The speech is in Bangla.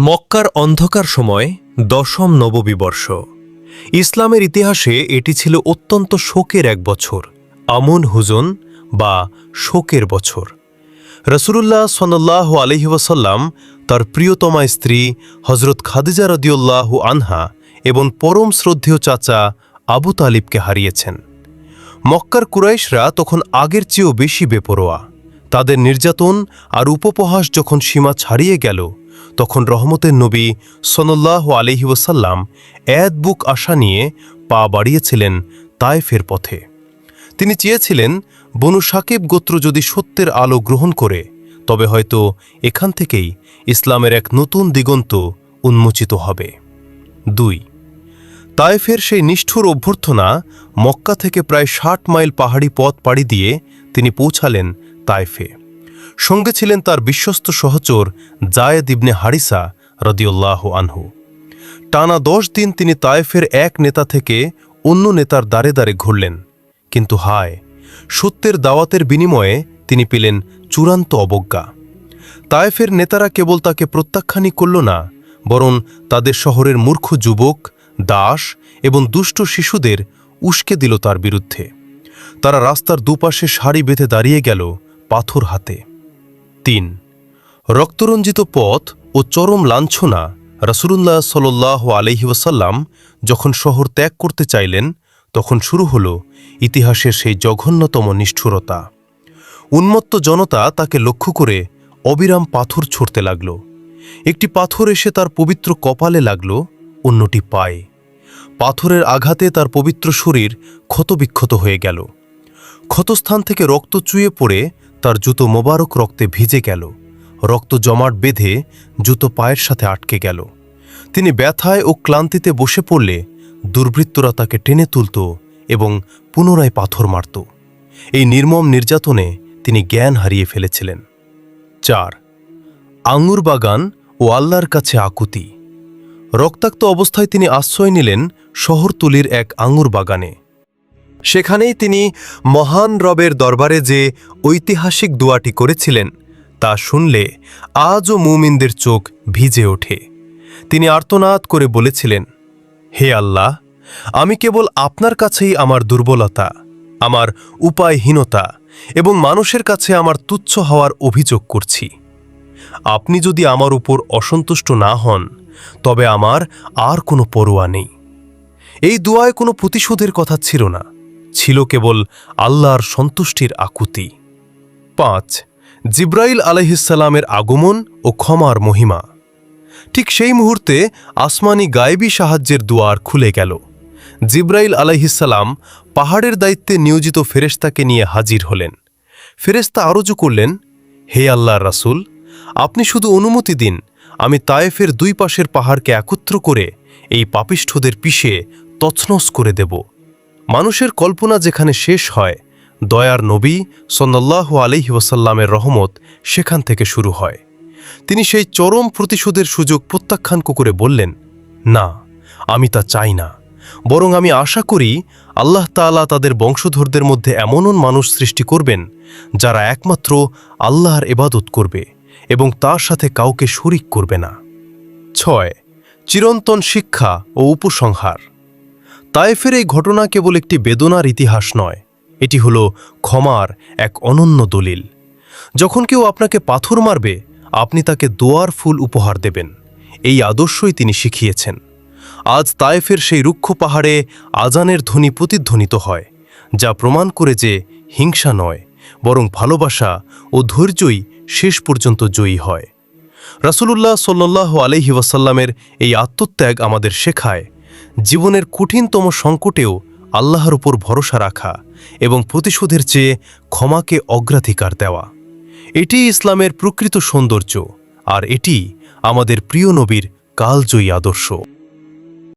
মক্কার অন্ধকার সময় দশম নববর্ষ। ইসলামের ইতিহাসে এটি ছিল অত্যন্ত শোকের এক বছর, আমুন হুজন বা শোকের বছর। রাসূলুল্লাহ সাল্লাল্লাহু আলাইহি ওয়াসাল্লাম তার প্রিয়তমা স্ত্রী হযরত খাদিজা রাদিয়াল্লাহু আনহা এবং পরম শ্রদ্ধেয় চাচা আবু তালিবকে হারিয়েছেন। মক্কার কুরাইশরা তখন আগের চেয়েও বেশি বেপরোয়া। তাদের নির্যাতন আর উপহাস যখন সীমা ছাড়িয়ে গেল, তখন রহমতের নবী সাল্লাল্লাহু আলাইহি ওয়াসাল্লাম বুক আশা নিয়ে পা বাড়িয়েছিলেন তায়েফের পথে। তিনি চেয়েছিলেন বনু সাকিব গোত্র যদি সত্যের আলো গ্রহণ করে, তবে হয়তো এখান থেকেই ইসলামের এক নতুন দিগন্ত উন্মোচিত হবে। 2. তায়েফের সেই নিষ্ঠুর অভ্যর্থনা। মক্কা থেকে প্রায় 60 মাইল পাহাড়ি পথ পাড়ি দিয়ে তিনি পৌঁছালেন তায়েফে। সঙ্গে ছিলেন তার বিশ্বস্ত সহচর জায়েদ ইবনে হারিসা রাদিয়াল্লাহু আনহু। টানা 10 দিন তিনি তায়েফের এক নেতা থেকে অন্য নেতার দ্বারে দ্বারে ঘুরলেন, কিন্তু হায়, সত্যের দাওয়াতের বিনিময়ে তিনি পেলেন চূড়ান্ত অবজ্ঞা। তায়েফের নেতারা কেবল তাকে প্রত্যাখ্যানই করল না, বরং তাদের শহরের মূর্খ যুবক, দাস এবং দুষ্ট শিশুদের উস্কে দিল তার বিরুদ্ধে। তারা রাস্তার দুপাশে সারি বেঁধে দাঁড়িয়ে গেল পাথর হাতে। 3. রক্তরঞ্জিত পথ ও চরম লাঞ্ছনা। রাসূলুল্লাহ সাল্লাল্লাহু আলাইহি ওয়াসাল্লাম যখন শহর ত্যাগ করতে চাইলেন, তখন শুরু হল ইতিহাসের সেই জঘন্যতম নিষ্ঠুরতা। উন্মত্ত জনতা তাকে লক্ষ্য করে অবিরাম পাথর ছুঁড়তে লাগল। একটি পাথর এসে তার পবিত্র কপালে লাগল, অন্যটি পায়ে। পাথরের আঘাতে তার পবিত্র শরীর ক্ষতবিক্ষত হয়ে গেল। ক্ষতস্থান থেকে রক্ত চুইয়ে পড়ে তার জুতো মোবারক রক্তে ভিজে গেল। রক্ত জমাট বেঁধে জুতো পায়ের সাথে আটকে গেল। তিনি ব্যথায় ও ক্লান্তিতে বসে পড়লে দুর্বৃত্তরা তাকে টেনে তুলত এবং পুনরায় পাথর মারত। এই নির্মম নির্যাতনে তিনি জ্ঞান হারিয়ে ফেলেছিলেন। 4. আঙ্গুর বাগান ও আল্লাহর কাছে আকুতি। রক্তাক্ত অবস্থায় তিনি আশ্রয় নিলেন শহরতলির এক আঙ্গুর বাগানে। সেখানেই তিনি মহান রবের দরবারে যে ঐতিহাসিক দোয়াটি করেছিলেন, তা শুনলে আজও মুমিনদের চোখ ভিজে ওঠে। তিনি আর্তনাদ করে বলেছিলেন, হে আল্লাহ, আমি কেবল আপনার কাছেই আমার দুর্বলতা, আমার উপায়হীনতা এবং মানুষের কাছে আমার তুচ্ছ হওয়ার অভিযোগ করছি। আপনি যদি আমার উপর অসন্তুষ্ট না হন, তবে আমার আর কোনো পরোয়া নেই। এই দোয়ায় কোনো প্রতিশোধের কথা ছিল না, ছিল কেবল আল্লাহর সন্তুষ্টির আকুতি। 5. জিব্রাইল আলাইহিসসালামের আগমন ও ক্ষমার মহিমা। ঠিক সেই মুহূর্তে আসমানি গায়েবী সাহায্যের দুয়ার খুলে গেল। জিব্রাইল আলাইহিসসালাম পাহাড়ের দায়িত্বে নিয়োজিত ফেরেশতাকে নিয়ে হাজির হলেন। ফেরেশতা আরজু করলেন, হে আল্লাহর রাসূল, আপনি শুধু অনুমতি দিন, আমি তায়েফের 2 পাশের পাহাড়কে একত্র করে এই পাপিষ্ঠদের পিষে তছনছ করে দেব। মানুষের কল্পনা যেখানে শেষ হয়, দয়ার নবী সাল্লাল্লাহু আলাইহি ওয়াসাল্লামের রহমত সেখান থেকে শুরু হয়। তিনি সেই চরম প্রতিশোধের সুযোগ প্রত্যাখ্যান করে বললেন, না, আমি তা চাই না, বরং আমি আশা করি আল্লাহ তাআলা তাদের বংশধরদের মধ্যে এমন মানুষ সৃষ্টি করবেন যারা একমাত্র আল্লাহর ইবাদত করবে এবং তার সাথে কাউকে শরিক করবে না। 6. চিরন্তন শিক্ষা ও উপসংহার। তায়েফের এই ঘটনা কেবল একটি বেদনার ইতিহাস নয়, এটি হল ক্ষমার এক অনন্য দলিল। যখন কেউ আপনাকে পাথর মারবে, আপনি তাকে দোয়ার ফুল উপহার দেবেন। এই আদর্শই তিনি শিখিয়েছেন। আজ তায়েফের সেই রুক্ষ পাহাড়ে আজানের ধ্বনি প্রতিধ্বনিত হয়, যা প্রমাণ করে যে হিংসা নয়, বরং ভালোবাসা ও ধৈর্যই শেষ পর্যন্ত জয়ী হয়। রাসূলুল্লাহ সাল্লাল্লাহু আলাইহি ওয়াসাল্লামের এই আত্মত্যাগ আমাদের শেখায় জীবনের কঠিনতম সংকটেও আল্লাহর উপর ভরসা রাখা এবং প্রতিশোধের চেয়ে ক্ষমাকে অগ্রাধিকার দেওয়া। এটি ইসলামের প্রকৃত সৌন্দর্য, আর এটি আমাদের প্রিয় নবীর কালজয়ী আদর্শ।